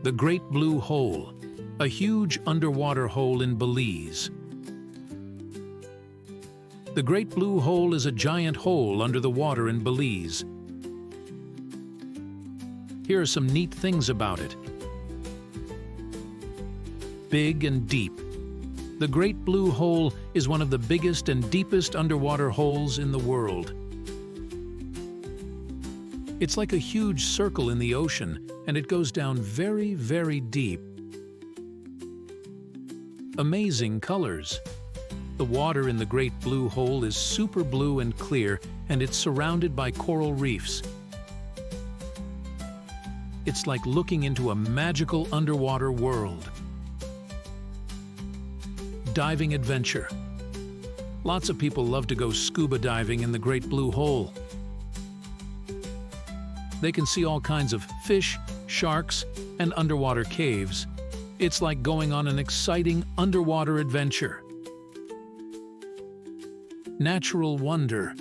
The Great Blue Hole, a huge underwater hole in Belize. The Great Blue Hole is a giant hole under the water in Belize. Here are some neat things about it. Big and deep. The Great Blue Hole is one of the biggest and deepest underwater holes in the world. It's like a huge circle in the ocean, and it goes down very, very deep. Amazing colors. The water in the Great Blue Hole is super blue and clear, and it's surrounded by coral reefs. It's like looking into a magical underwater world. Diving adventure. Lots of people love to go scuba diving in the Great Blue Hole. They can see all kinds of fish, sharks, and underwater caves. It's like going on an exciting underwater adventure. Natural wonder.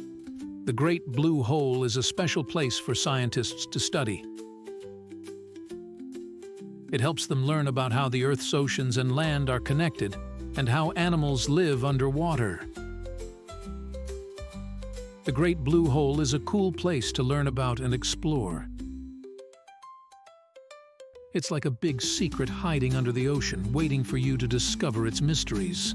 The Great Blue Hole is a special place for scientists to study. It helps them learn about how the Earth's oceans and land are connected and how animals live underwater. The Great Blue Hole is a cool place to learn about and explore. It's like a big secret hiding under the ocean, waiting for you to discover its mysteries.